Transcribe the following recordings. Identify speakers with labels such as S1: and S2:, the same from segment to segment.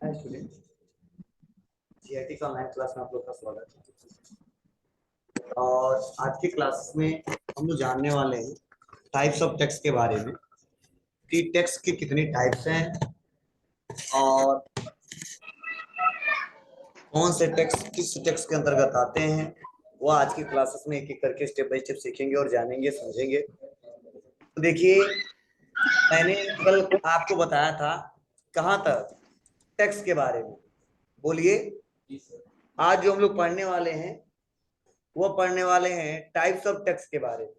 S1: Hi student, GIT का online class में आप लोग का स्वागत है। और आज की क्लास में हम लोग जानने वाले हैं टाइप्स ऑफ टेक्स्ट के बारे में कि टेक्स्ट के कितनी टाइप्स हैं और कौन से टेक्स्ट किस टेक्स्ट के अंतर्गत आते हैं। वो आज की क्लासेस में एक एक करके स्टेप बाय स्टेप सीखेंगे और जानेंगे समझेंगे। तो देखिए, मैंने कल आपको बताया था कहाँ तक टेक्स्ट के बारे में। बोलिए, आज जो हम लोग पढ़ने वाले हैं वो पढ़ने वाले हैं टाइप्स ऑफ टेक्स्ट के बारे में।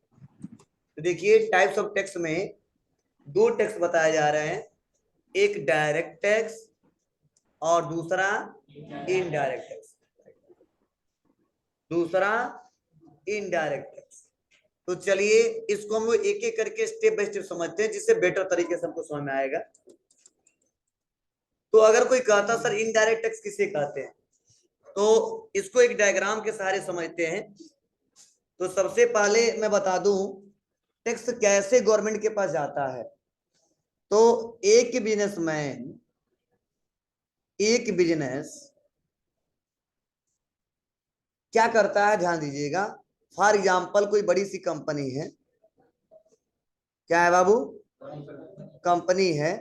S1: तो देखिए, टाइप्स ऑफ टेक्स्ट में दो टेक्स्ट बताए जा रहे हैं, एक डायरेक्ट टेक्स्ट और दूसरा इनडायरेक्ट टेक्स्ट। दूसरा इनडायरेक्ट टेक्स्ट। तो चलिए इसको हम लोग एक एक करके स्टेप बाय स्टेप समझते हैं, जिससे बेटर तरीके से हमको समझ में आएगा। तो अगर कोई कहता सर इनडायरेक्ट टेक्स्ट किसे कहते हैं, तो इसको एक डायग्राम के सहारे समझते हैं। तो सबसे पहले मैं बता दूं टेक्स्ट कैसे गवर्नमेंट के पास जाता है। तो एक बिजनेसमैन, एक बिजनेस क्या करता है, ध्यान दीजिएगा। फॉर एग्जाम्पल कोई बड़ी सी कंपनी है। क्या है बाबू? कंपनी है।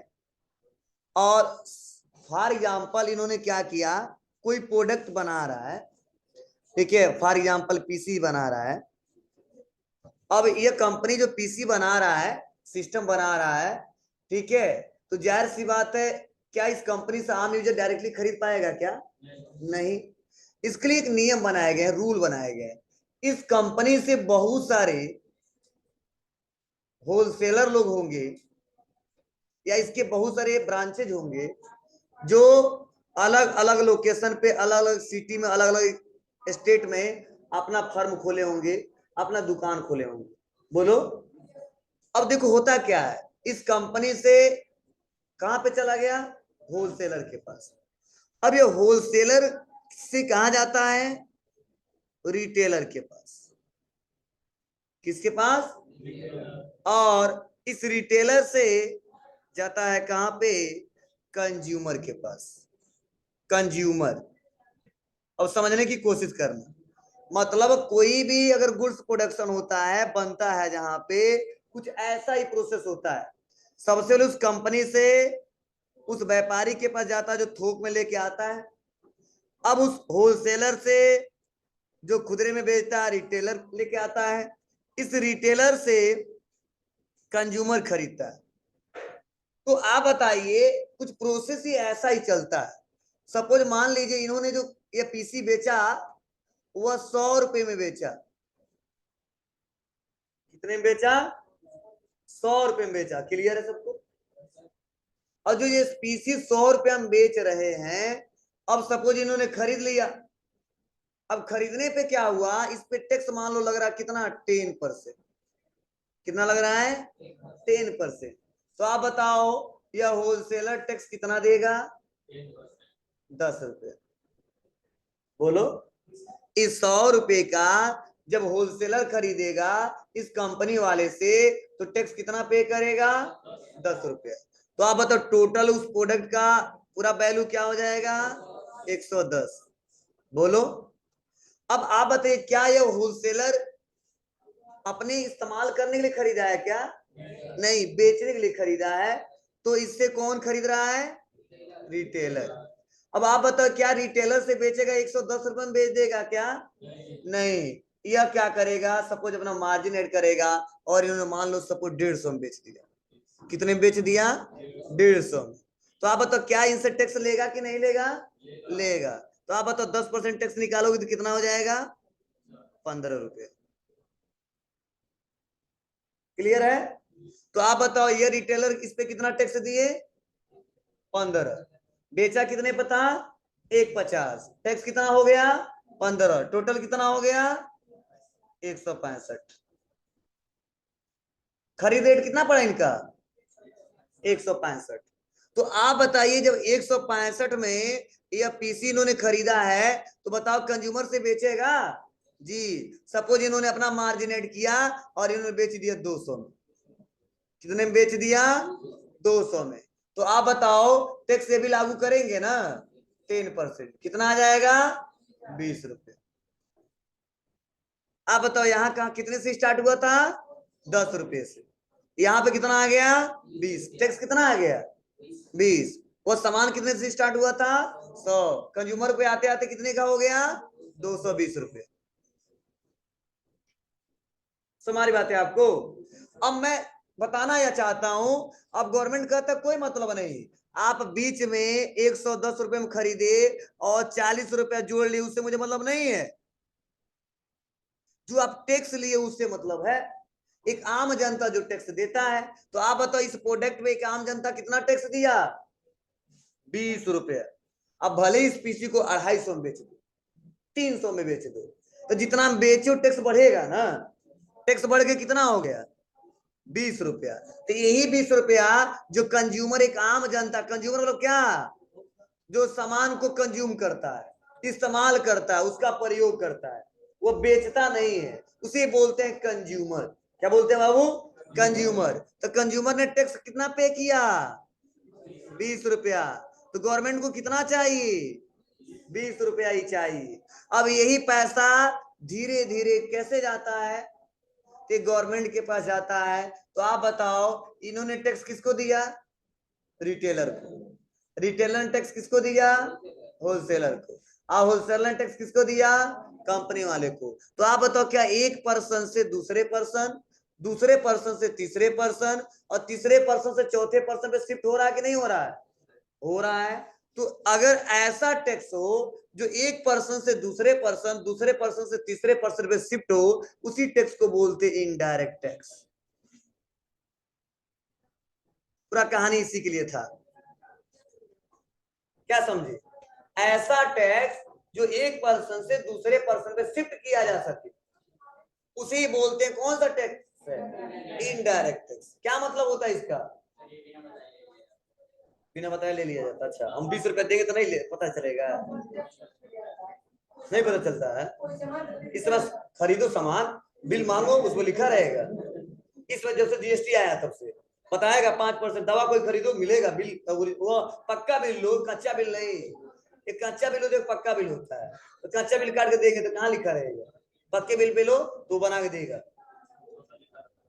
S1: और फॉर एग्जाम्पल इन्होंने क्या किया, कोई प्रोडक्ट बना रहा है। ठीक है, फॉर एग्जाम्पल पीसी बना रहा है। अब ये कंपनी जो पीसी बना रहा है, सिस्टम बना रहा है, ठीक है, तो जाहिर सी बात है, क्या इस कंपनी से आम यूजर डायरेक्टली खरीद पाएगा क्या? नहीं। इसके लिए एक नियम बनाए गए हैं, रूल बनाए गए हैं। इस कंपनी से बहुत सारे होलसेलर लोग होंगे या इसके बहुत सारे ब्रांचेज होंगे जो अलग अलग लोकेशन पे, अलग अलग सिटी में, अलग अलग स्टेट में अपना फर्म खोले होंगे, अपना दुकान खोले होंगे। बोलो। अब देखो होता क्या है, इस कंपनी से कहां पे चला गया? होलसेलर के पास। अब ये होलसेलर से कहा जाता है? रिटेलर के पास। किसके पास? और इस रिटेलर से जाता है कहां पे? कंज्यूमर के पास। कंज्यूमर। अब समझने की कोशिश करना, मतलब कोई भी अगर गुड्स प्रोडक्शन होता है, बनता है, जहां पे कुछ ऐसा ही प्रोसेस होता है। सबसे पहले उस कंपनी से उस व्यापारी के पास जाता है जो थोक में लेके आता है। अब उस होलसेलर से जो खुदरे में बेचता है, रिटेलर लेके आता है। इस रिटेलर से कंज्यूमर खरीदता है। तो आप बताइए, कुछ प्रोसेस ही ऐसा ही चलता है। सपोज मान लीजिए इन्होंने जो ये पीसी बेचा, वह 100 रुपए में बेचा। कितने में बेचा? 100 रुपए में बेचा। क्लियर है सबको? और जो ये पीसी 100 रुपए हम बेच रहे हैं, अब सपोज इन्होंने खरीद लिया। अब खरीदने पे क्या हुआ, इस पे टैक्स मान लो लग रहा है कितना? 10%। कितना लग रहा है? 10%। तो आप बताओ यह होलसेलर टैक्स कितना देगा? 10 रुपए। बोलो। इस 100 रुपए का जब होलसेलर खरीदेगा इस कंपनी वाले से, तो टैक्स कितना पे करेगा? 10 रुपए। तो आप बताओ टोटल उस प्रोडक्ट का पूरा वैल्यू क्या हो जाएगा? 110। बोलो। अब आप बताइए, क्या यह होलसेलर अपने इस्तेमाल करने के लिए खरीदा है क्या? नहीं, बेचने के लिए खरीदा है। तो इससे कौन खरीद रहा है? रिटेलर। अब आप बताओ, क्या रिटेलर से बेचेगा 110 रुपए में बेच देगा क्या? नहीं। यह क्या करेगा, सपोज अपना मार्जिन ऐड करेगा, और इन्होंने मान लो सपोज 150 में बेच दिया। कितने में बेच दिया? 150 में। तो आप बताओ क्या इनसे टैक्स लेगा कि नहीं लेगा? लेगा। तो आप बताओ 10% टैक्स निकालोगे तो कितना हो जाएगा? 15 रुपए। क्लियर है? तो आप बताओ ये रिटेलर इस पे कितना टैक्स दिए? 15। बेचा कितने पता? 150। टैक्स कितना हो गया? 15। टोटल कितना हो गया? 165। खरीद रेट कितना पड़ा इनका? 165। तो आप बताइए, जब 165 में यह पीसी इन्होंने खरीदा है, तो बताओ कंज्यूमर से बेचेगा? जी। सपोज इन्होंने अपना मार्जिन ऐड किया और इन्होंने बेच दिया 200 में। कितने में बेच दिया? 200 में। तो आप बताओ टैक्स ये भी लागू करेंगे ना 10%, कितना आ जाएगा 20 रुपये। आप बताओ यहाँ कहा कितने से स्टार्ट हुआ था 10 रुपये से, यहाँ पे कितना आ गया 20, टैक्स कितना आ गया 20। वो सामान कितने से स्टार्ट हुआ था 100, कंज्यूमर पे आते आते कितने का हो गया 220 रुपये। हमारी बात है आपको। अब मैं बताना यह चाहता हूं, अब गवर्नमेंट का तक कोई मतलब नहीं, आप बीच में 110 रुपए में खरीदे और 40 रुपया जोड़ लिए, उससे मुझे मतलब नहीं है। जो आप टैक्स लिए उससे मतलब है। एक आम जनता जो टैक्स देता है, तो आप बताओ इस प्रोडक्ट में एक आम जनता कितना टैक्स दिया 20 रुपया। अब भले इस पीसी को 250 में बेच दो, 300 में बेच दो, तो जितना बेचो टैक्स बढ़ेगा ना। टैक्स बढ़ के कितना हो गया 20 रुपया। तो यही 20 रुपया जो कंज्यूमर, एक आम जनता, कंज्यूमर मतलब क्या, जो सामान को कंज्यूम करता है, इस्तेमाल करता है, उसका प्रयोग करता है, वो बेचता नहीं है, उसे बोलते हैं कंज्यूमर। क्या बोलते हैं बाबू, कंज्यूमर। तो कंज्यूमर ने टैक्स कितना पे किया 20 रुपया, तो गवर्नमेंट को कितना चाहिए 20 रुपया ही चाहिए। अब यही पैसा धीरे धीरे कैसे जाता है, तो गवर्नमेंट के पास जाता है। तो आप बताओ इन्होंने टैक्स किसको दिया, रिटेलर को। रिटेलर ने टैक्स किसको दिया, होलसेलर को। और होलसेलर ने टैक्स किसको दिया, कंपनी वाले को। तो आप बताओ क्या एक पर्सन से दूसरे पर्सन, दूसरे पर्सन से तीसरे पर्सन, और तीसरे पर्सन से चौथे पर्सन पे शिफ्ट हो रहा है कि नहीं हो रहा है, हो रहा है। तो अगर ऐसा टैक्स हो जो एक पर्सन से दूसरे पर्सन, दूसरे पर्सन से तीसरे पर्सन पे शिफ्ट हो, उसी टैक्स को बोलते इनडायरेक्ट टैक्स। पूरा कहानी इसी के लिए था, क्या समझे। ऐसा टैक्स जो एक पर्सन से दूसरे पर्सन पे शिफ्ट किया जा सके, उसे बोलते हैं कौन सा टैक्स है, इनडायरेक्ट टैक्स। क्या मतलब होता है इसका, बिना बताए ले लिया जाता। अच्छा, हम 20 रुपए देंगे तो नहीं ले पता चलेगा, नहीं पता चलता है। इस तरह खरीदो सामान, बिल मांगो, उसमें लिखा रहेगा। इस वजह से जीएसटी आया तब से बताएगा 5%। दवा कोई खरीदो मिलेगा बिल, वो पक्का बिल लो, कच्चा बिल नहीं। एक कच्चा बिल हो तो एक पक्का बिल होता है। तो कच्चा बिल काट के देंगे तो कहाँ लिखा रहेगा, पक्के बिल पे लो तो बना के देगा।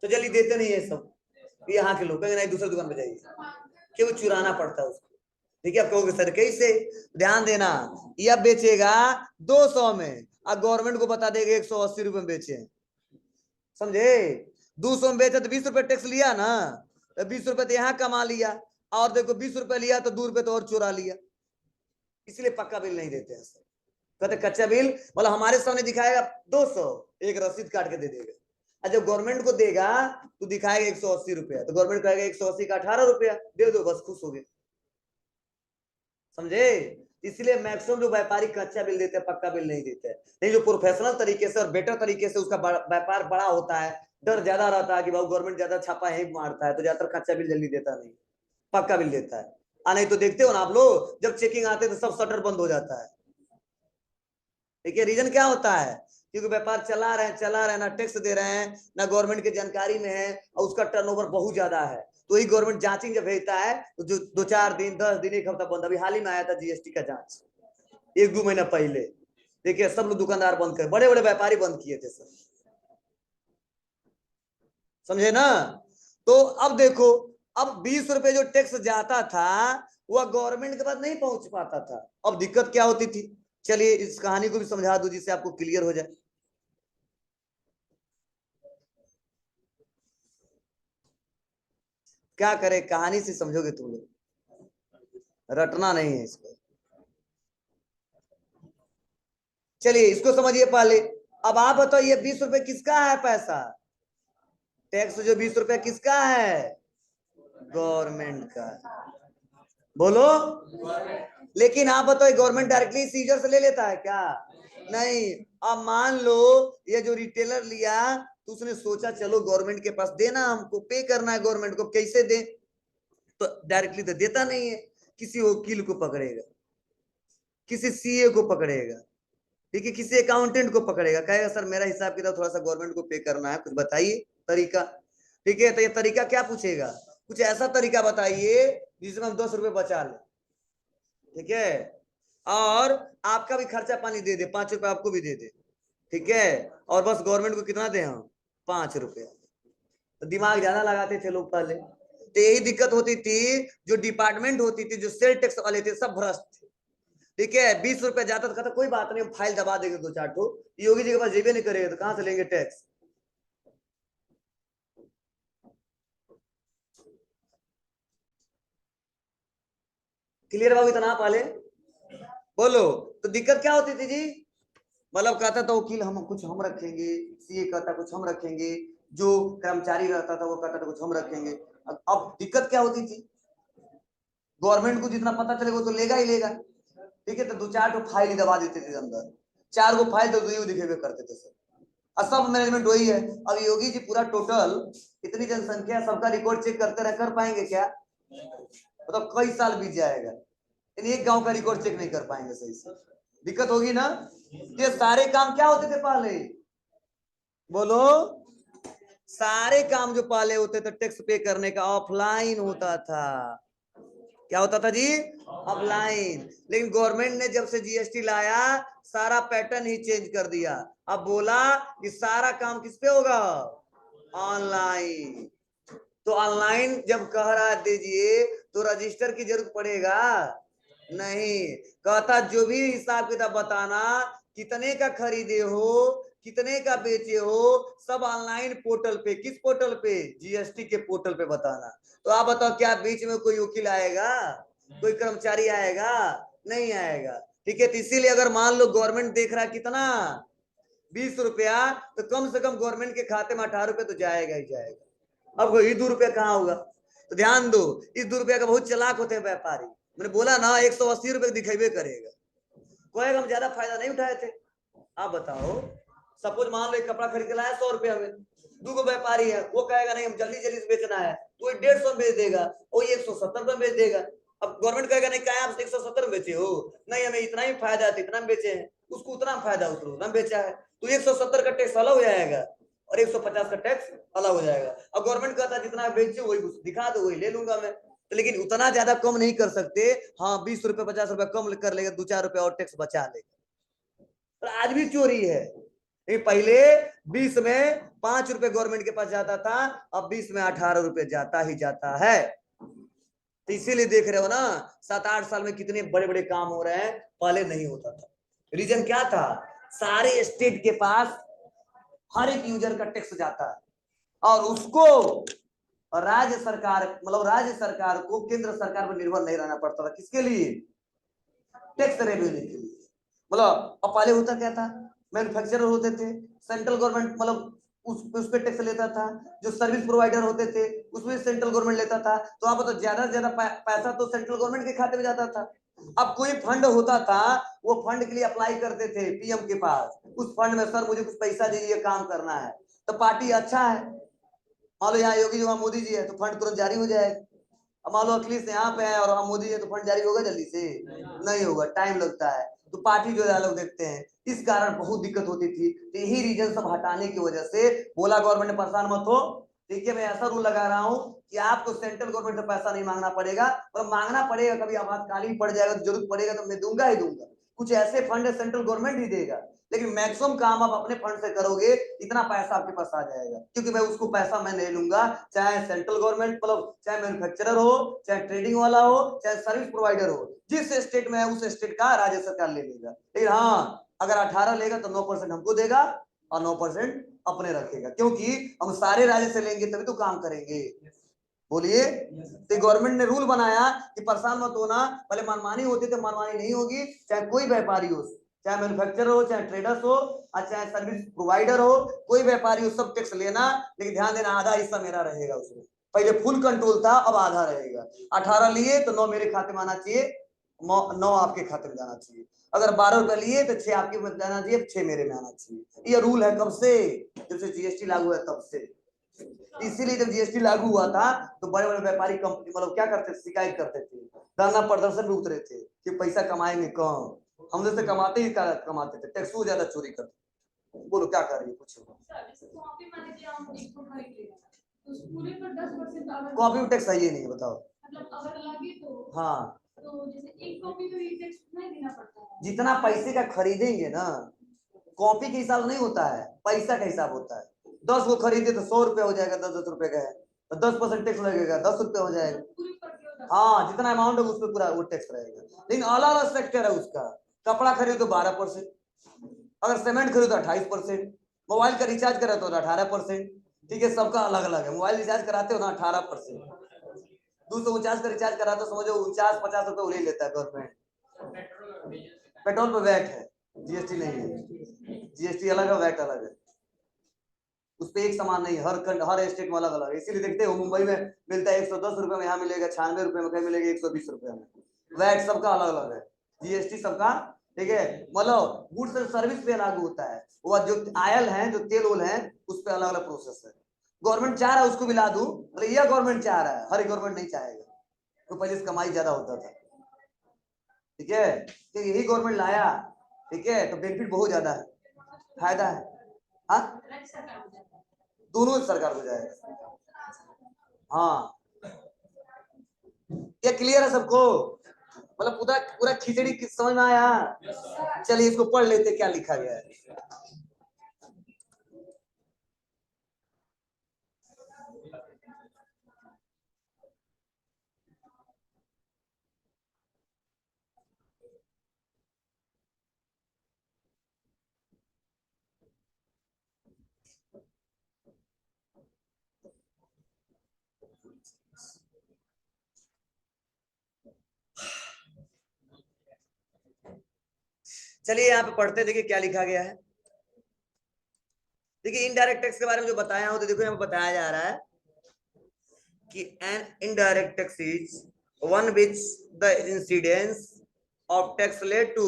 S1: तो जल्दी देते नहीं है सब, यहाँ के लोग कहेंगे नहीं दूसरी दुकान पे जाइए, क्यों चुराना पड़ता है उसको। ठीक है, आप कहोगे सर कैसे, ध्यान देना, यह बेचेगा 200 में और गवर्नमेंट को बता देगा 180 रुपए में बेचे, समझे। 200 में बेचे तो 20 रुपए टैक्स लिया ना, तो 20 रुपए तो यहाँ कमा लिया, और देखो 20 रुपए लिया तो 2 रुपए तो और चुरा लिया। इसलिए पक्का बिल नहीं देते हैं सर, कहते कच्चा बिल मतलब हमारे सामने दिखाएगा 200, एक रसीद काट के दे देगा। और जब गवर्नमेंट को देगा तो दिखाएगा 180 रुपया, तो गवर्नमेंट कहेगा 180 का 18 रुपया दे दो, बस खुश हो गए, समझे। इसलिए मैक्सिमम जो व्यापारी कच्चा बिल देते हैं, पक्का बिल नहीं देते हैं। नहीं, जो प्रोफेशनल तरीके से और बेटर तरीके से उसका व्यापार बड़ा होता है, डर ज्यादा रहता है कि भाई गवर्नमेंट ज्यादा छापा है मारता है, तो ज्यादातर कच्चा बिल जल्दी देता नहीं, पक्का बिल देता है। नहीं तो देखते हो ना आप लोग, जब चेकिंग आते हैं तो सब शटर बंद हो जाता है। देखिए रीजन क्या होता है, क्योंकि व्यापार चला रहे हैं, ना टैक्स दे रहे हैं, ना गवर्नमेंट के जानकारी में है, और उसका टर्नओवर बहुत ज्यादा है। तो ही गवर्नमेंट जांचिंग जब भेजता है तो जो 2-4 दिन 10 दिन 1 हफ्ता बंद। अभी हाल ही में आया था जीएसटी का जांच, 1-2 महीना पहले। देखिए सब लोग दुकानदार बंद कर, बड़े बड़े व्यापारी बंद किए थे सर, समझे ना। तो अब देखो, अब 20 रुपए जो टैक्स जाता था वह गवर्नमेंट के पास नहीं पहुंच पाता था। अब दिक्कत क्या होती थी, चलिए इस कहानी को भी समझा दो जिससे आपको क्लियर हो जाए। क्या करे, कहानी से समझोगे तुम लोग, रटना नहीं है इसको। चलिए इसको समझिए पहले। अब आप बताओ ये 20 रुपए किसका है पैसा, टैक्स जो 20 रुपए किसका है, गवर्नमेंट का, बोलो। लेकिन आप बताओ गवर्नमेंट डायरेक्टली सीजर से ले लेता है क्या, नहीं। अब मान लो ये जो रिटेलर लिया, तो उसने सोचा चलो गवर्नमेंट के पास देना, हमको पे करना है गवर्नमेंट को, कैसे दे, तो डायरेक्टली तो देता नहीं है, किसी वकील को पकड़ेगा, किसी सीए को पकड़ेगा, ठीक है, किसी अकाउंटेंट को पकड़ेगा, कहेगा सर मेरा हिसाब किताब थोड़ा सा गवर्नमेंट को पे करना है, कुछ बताइए तरीका। ठीक है, तो ये तरीका क्या पूछेगा, कुछ ऐसा तरीका बताइए जिसमें हम 10 रुपए बचा ले, ठीक है, और आपका भी खर्चा पानी दे दे, 5 रुपए आपको भी दे दे, ठीक है, और बस गवर्नमेंट को कितना दे हम, 5 रुपए। तो दिमाग ज्यादा लगाते थे लोग पहले, तो यही दिक्कत होती थी, जो डिपार्टमेंट होती थी, जो सेल टैक्स वाले थे, सब भ्रष्ट थे, ठीक है। 20 रुपए जाता था, कोई बात नहीं, फाइल दबा देंगे 2-4 ठो, योगी जी के पास जेबे नहीं करेगा तो कहां से लेंगे टैक्स। क्लियर बाबू, इतना पहले बोलो। तो दिक्कत क्या होती थी जी, मतलब कहता था वकील हम कुछ हम रखेंगे, सीए कहता कुछ हम रखेंगे, जो कर्मचारी रहता था वो कहता था कुछ हम रखेंगे। अब दिक्कत क्या होती थी, गवर्नमेंट को जितना पता चलेगा वो तो लेगा ही लेगा, ठीक है, तो 2-4 तो फाइल ही दबा देते थे अंदर, 4 गो फाइल तो दो दिखेबे करते थे सर, और सब मैनेजमेंट वही है। अब योगी जी पूरा टोटल इतनी जनसंख्या सबका रिकॉर्ड चेक करते रह, कर पाएंगे क्या, मतलब कई साल बीत जाएगा, एक गांव का रिकॉर्ड चेक नहीं कर पाएंगे सही से, दिक्कत होगी ना। ये सारे काम क्या होते थे पहले, बोलो, सारे काम जो पहले होते थे टैक्स पे करने का ऑफलाइन होता था, क्या होता था जी, ऑफलाइन। लेकिन गवर्नमेंट ने जब से जीएसटी लाया, सारा पैटर्न ही चेंज कर दिया, अब बोला कि सारा काम किस पे होगा, ऑनलाइन। तो ऑनलाइन जब कह रहा दीजिए, तो रजिस्टर की जरूरत पड़ेगा नहीं, कहता जो भी हिसाब किताब बताना, कितने का खरीदे हो, कितने का बेचे हो, सब ऑनलाइन पोर्टल पे, किस पोर्टल पे, जीएसटी के पोर्टल पे बताना। तो आप बताओ, क्या बीच में कोई वकील आएगा, कोई कर्मचारी आएगा, नहीं आएगा, ठीक है। तो इसीलिए अगर मान लो गवर्नमेंट देख रहा है कितना, 20 रुपया, तो कम से कम गवर्नमेंट के खाते में 18 रुपये तो जाएगा ही जाएगा। अब कोई 2 रुपया कहाँ होगा, तो ध्यान दो, इस 2 रुपया का बहुत चलाक होते हैं व्यापारी, मैंने बोला ना 180 रुपये दिखेबे करेगा, कोई हम ज्यादा फायदा नहीं उठाए थे। आप बताओ, सपोज मान लो एक कपड़ा खरीद के लाया 100 रुपया में, 2 व्यापारी है, वो कहेगा नहीं हम जल्दी जल्दी से बेचना है, तो 150 में बेच देगा, वो 170 में बेच देगा। अब गवर्नमेंट कहेगा नहीं, क्या आप 170 में बेचे हो, नहीं हमें इतना ही फायदा है, इतना में बेचे हैं, उसको उतना फायदा उतना बेचा है, तो 170 का टैक्स अलग हो जाएगा और 150 का टैक्स अलग हो जाएगा। अब गवर्नमेंट कहता है जितना बेचे वही दिखा दो, वही ले लूंगा मैं, तो लेकिन उतना ज्यादा कम नहीं कर सकते। हाँ 20 रुपए 50 रुपए कम कर लेगा, 2-4 रुपए और टैक्स बचा लेगा, तो आज भी चोरी है। पहले 20 में 5 रुपए गवर्नमेंट के पास जाता था, अब 20 में 18 रुपए जाता ही जाता है। तो इसीलिए देख रहे हो ना, 7-8 साल में कितने बड़े बड़े काम हो रहे हैं, पहले नहीं होता था। रीजन क्या था, सारे स्टेट के पास हर एक यूजर का टैक्स जाता है, और उसको राज्य सरकार, मतलब राज्य सरकार को केंद्र सरकार पर निर्भर नहीं रहना पड़ता था, किसके लिए, टैक्स रेवेन्यू के लिए। मतलब अब पहले होता क्या था, मैन्युफैक्चरर होते थे, सेंट्रल गवर्नमेंट मतलब उस पे टैक्स लेता था, जो सर्विस प्रोवाइडर होते थे उसमें सेंट्रल गवर्नमेंट लेता था। तो आप बताओ, ज्यादा से ज्यादा पैसा तो सेंट्रल गवर्नमेंट के खाते में जाता था। अब कोई फंड होता था, वो फंड के लिए अप्लाई करते थे पीएम के पास, उस फंड में सर मुझे कुछ पैसा दीजिए, काम करना है, तो पार्टी अच्छा है, मान लो यहाँ योगी जी वहां मोदी जी है, तो फंड तुरंत जारी हो जाएगा। अब मान लो अखिलेश यहाँ पे है और वहां मोदी है, तो फंड जारी होगा जल्दी से, नहीं होगा, टाइम लगता है, तो पार्टी जो है लोग देखते हैं, इस कारण बहुत दिक्कत होती थी। तो यही रीजन सब हटाने की वजह से बोला गवर्नमेंट ने परेशान मत हो, ठीक है, मैं ऐसा रूल लगा रहा हूँ कि आपको सेंट्रल गवर्नमेंट से पैसा नहीं मांगना पड़ेगा, और मांगना पड़ेगा कभी आपातकालीन पड़ जाएगा, जरूरत पड़ेगा तो मैं दूंगा ही दूंगा, कुछ ऐसे फंड है सेंट्रल गवर्नमेंट ही देगा, लेकिन मैक्सिमम काम आप अपने फंड से करोगे, इतना पैसा आपके पास आ जाएगा, क्योंकि मैं उसको पैसा मैं नहीं लूंगा, चाहे सेंट्रल गवर्नमेंट मतलब चाहे मैन्युफैक्चरर हो, चाहे ट्रेडिंग वाला हो, चाहे सर्विस प्रोवाइडर हो, जिस स्टेट में है उस स्टेट का राज्य सरकार ले लेगा। लेकिन हाँ, अगर 18 लेगा तो 9% हमको देगा और 9% अपने रखेगा, क्योंकि हम सारे राज्य से लेंगे तभी तो काम करेंगे। बोलिए, तो गवर्नमेंट ने रूल बनाया कि परेशान मत होना, पहले मनमानी होती तो मनमानी नहीं होगी, चाहे कोई व्यापारी हो, चाहे मैन्युफैक्चरर हो, चाहे ट्रेडर्स हो, और चाहे सर्विस प्रोवाइडर हो, कोई व्यापारी हो, सब टैक्स लेना, लेकिन ध्यान देना आधा हिस्सा मेरा रहेगा उसमें। पहले फुल कंट्रोल था, अब आधा रहेगा। 18 लिए तो 9 मेरे खाते में आना चाहिए, 9 आपके खाते में जाना चाहिए। अगर 12 रुपए लिए तो 6 आपके में जाना चाहिए, 6 मेरे में आना चाहिए। ये रूल है कब से, जब से जीएसटी लागू है तब से। इसीलिए जब जीएसटी लागू हुआ था तो बड़े बड़े व्यापारी कंपनी मतलब क्या करते थे, शिकायत करते थे, धरना प्रदर्शन में उतरे थे कि पैसा कमाएंगे कम, हम जैसे कमाते ही कमाते थे, टैक्स ज्यादा चोरी करते। बोलो क्या कर रही है, कुछ
S2: पूरे पर 10%
S1: कॉपी में टैक्स है ये नहीं, बताओ।
S2: मतलब अगर लगे तो
S1: हाँ,
S2: तो जैसे एक कॉपी में भी टैक्स नहीं देना पड़ता है।
S1: जितना पैसे का खरीदेंगे ना, कॉपी के हिसाब नहीं होता है, पैसा का हिसाब होता है। 10 को खरीदे तो 100 रुपया हो जाएगा, 10-10 रुपए का है तो 10% टैक्स लगेगा, 10 रुपया हो जाएगा। हाँ, जितना अमाउंट है उस पर पूरा वो टैक्स रहेगा। लेकिन अलग अलग सेक्टर है उसका। कपड़ा खरीदो तो 12%, अगर सीमेंट खरीदो तो 28%, मोबाइल का रिचार्ज करे तो 18%। ठीक है, सबका अलग अलग है। मोबाइल रिचार्ज कराते हो ना 18%, 249 का रिचार्ज करा तो समझो 49-50 रुपए उन्हें लेता है गवर्नमेंट। पेट्रोल पे वैट है, जीएसटी नहीं है। जीएसटी अलग है, वैट अलग है। उस पे एक समान नहीं, हर स्टेट में अलग अलग है। इसीलिए देखते हो मुंबई में मिलता है 110 रुपए में, यहाँ मिलेगा 96 रुपए में, कहीं मिलेगा 120 रुपए में। वैट सबका अलग अलग है, जीएसटी सबका। ठीक है, मतलब गुड्स एंड सर्विस पे लागू होता है। वो जो आयल है, जो तेल ओल है, उस पर अलग अलग प्रोसेस है। गवर्नमेंट चाह रहा है उसको भी ला दूं, मतलब यह गवर्नमेंट चाह रहा है, हर गवर्नमेंट नहीं चाहेगा, तो पहले कमाई ज्यादा होता था। ठीक है, तो यही गवर्नमेंट लाया। ठीक है, तो बेनिफिट बहुत ज्यादा है, फायदा है। हाँ, दोनों सरकार को जाएगा। हाँ, क्या क्लियर है सबको? मतलब पूरा पूरा खिचड़ी समझ में आया? चलिए इसको पढ़ लेते क्या लिखा गया है। चलिए यहाँ पे पढ़ते, देखिए क्या लिखा गया है। देखिए इनडायरेक्ट टैक्स के बारे में जो बताया हो, तो देखो यहाँ पे बताया जा रहा है कि an indirect tax is one which the incidence of tax laid to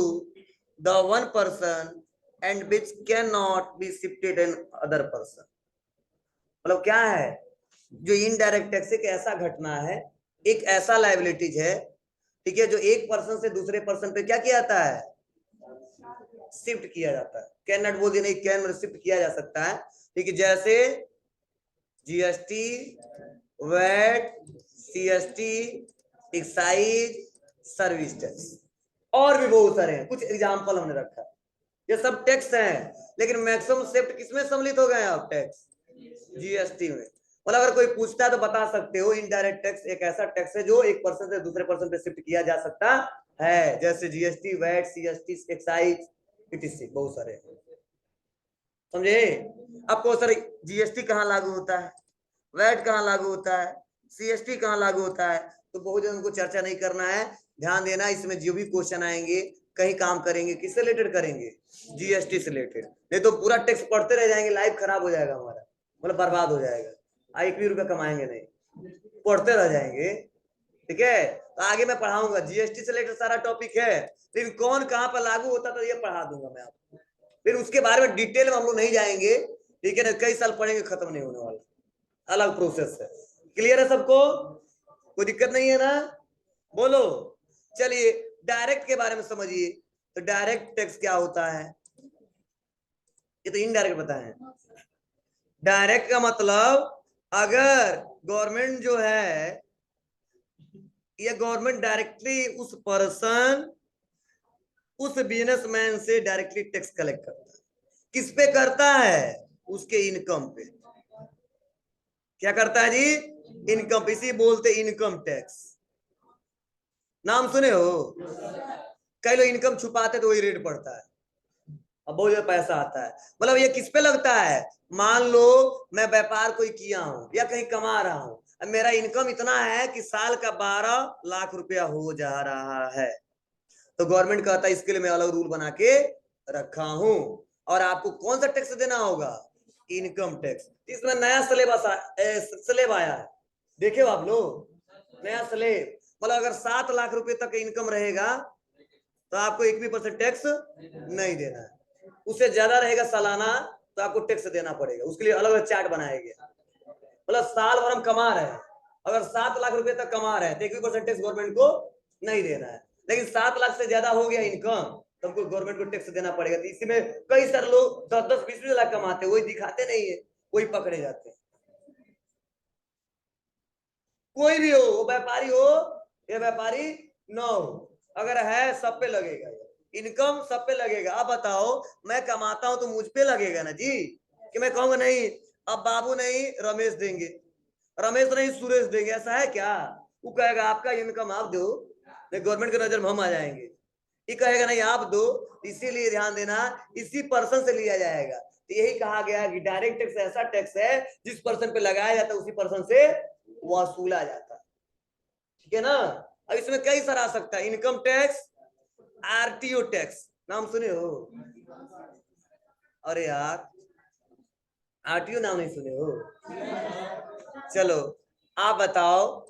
S1: the one person and which can not be shifted in other person. मतलब क्या है, जो इनडायरेक्ट टैक्स एक ऐसा घटना है, एक ऐसा लाइबिलिटीज है, ठीक है, जो एक पर्सन से दूसरे पर्सन पे क्या किया जाता है, शिफ्ट किया जाता है। कैन नॉट बोल दिया, नहीं, कैन शिफ्ट किया जा सकता है। ठीक है, जैसे GST, VAT, CST, excise, service tax, और भी बहुत सारे हैं, कुछ एग्जाम्पल हमने रखा। ये सब टैक्स हैं, लेकिन मैक्सिमम शिफ्ट किसमें सम्मिलित हो गए आप, टैक्स जीएसटी में। मतलब अगर कोई पूछता है तो बता सकते हो, इनडायरेक्ट टैक्स एक ऐसा टैक्स है जो एक पर्सन से दूसरे पर्सन पे शिफ्ट किया जा सकता है, जैसे GST, VAT, CST, excise, etc, बहुत सारे। समझे? आपको सर जीएसटी कहाँ लागू होता है, वैट कहाँ लागू होता है, सीएसटी कहाँ लागू होता है, तो बहुत जन को चर्चा नहीं करना है। ध्यान देना, इसमें जो भी क्वेश्चन आएंगे कहीं काम करेंगे, किससे रिलेटेड करेंगे, जीएसटी से रिलेटेड। नहीं तो पूरा टैक्स पढ़ते रह जाएंगे, लाइफ खराब हो जाएगा हमारा, मतलब बर्बाद हो जाएगा, एक भी रुपया कमाएंगे नहीं, पढ़ते रह जाएंगे। ठीक है, तो आगे मैं पढ़ाऊंगा, जीएसटी से रिलेटेड सारा टॉपिक है, लेकिन कौन कहाँ पर लागू होता तो ये पढ़ा दूंगा मैं आपको। फिर उसके बारे में डिटेल में हम लोग नहीं जाएंगे। ठीक है ना, कई साल पढ़ेंगे, खत्म नहीं होने वाला, अलग प्रोसेस है। क्लियर है सबको? कोई दिक्कत नहीं है ना? बोलो। चलिए डायरेक्ट के बारे में समझिए, तो डायरेक्ट टैक्स क्या होता है, ये तो इनडायरेक्ट बताएं। डायरेक्ट का मतलब, अगर गवर्नमेंट जो है, ये गवर्नमेंट डायरेक्टली उस पर्सन, उस बिजनेसमैन से डायरेक्टली टैक्स कलेक्ट करता है। किस पे करता है, उसके इनकम पे। क्या करता है जी, इनकम, इसी बोलते इनकम टैक्स। नाम सुने हो? कई लोग इनकम छुपाते तो वही रेट पड़ता है, अब बहुत ज्यादा पैसा आता है। मतलब ये किस पे लगता है, मान लो मैं व्यापार कोई किया हूं या कहीं कमा रहा हूं, अब मेरा इनकम इतना है कि साल का 12 लाख रुपया हो जा रहा है, तो गवर्नमेंट कहता है इसके लिए मैं अलग रूल बना के रखा हूं, और आपको कौन सा टैक्स देना होगा, इनकम टैक्स। इसमें नया स्लेब आया है, देखे हो आप लोग, नया स्लेब। मतलब अगर 7 लाख रुपए तक इनकम रहेगा तो आपको 1% टैक्स नहीं देना है, उससे ज्यादा रहेगा सालाना तो आपको टैक्स देना पड़ेगा, उसके लिए अलग अलग चार्ट बनाया गया। मतलब साल भर हम कमा रहे हैं, अगर 7 लाख रुपए तक कमा रहे हैं तो 1% टैक्स गवर्नमेंट को नहीं देना है, लेकिन 7 लाख से ज्यादा हो गया इनकम तो हमको गवर्नमेंट को टैक्स देना पड़ेगा। तो इसी में कई सारे लोग 10-10, 20-20 लाख कमाते हैं, वही दिखाते नहीं है, वही पकड़े जाते हैं। कोई भी हो, वो व्यापारी हो या व्यापारी न हो, अगर है सब पे लगेगा, इनकम सब पे लगेगा। अब बताओ मैं कमाता हूं तो मुझ पे लगेगा ना जी, कि मैं कहूंगा नहीं अब बाबू नहीं रमेश देंगे, रमेश नहीं सुरेश देंगे, ऐसा है क्या? वो कहेगा आपका इनकम आप दो, गवर्नमेंट की नजर में हम आ जाएंगे। ये कहेगा नहीं आप दो, इसीलिए ध्यान देना इसी पर्सन से लिया जाएगा। तो यही कहा गया कि डायरेक्ट टैक्स ऐसा टैक्स है जिस पर्सन पे लगाया जाता है उसी पर्सन से वसूला जाता है, ठीक है ना। अब इसमें कई सारा आ सकता है, इनकम टैक्स, आरटीओ टैक्स, नाम सुने हो? अरे यार आरटीओ नाम नहीं सुने हो? चलो आप बताओ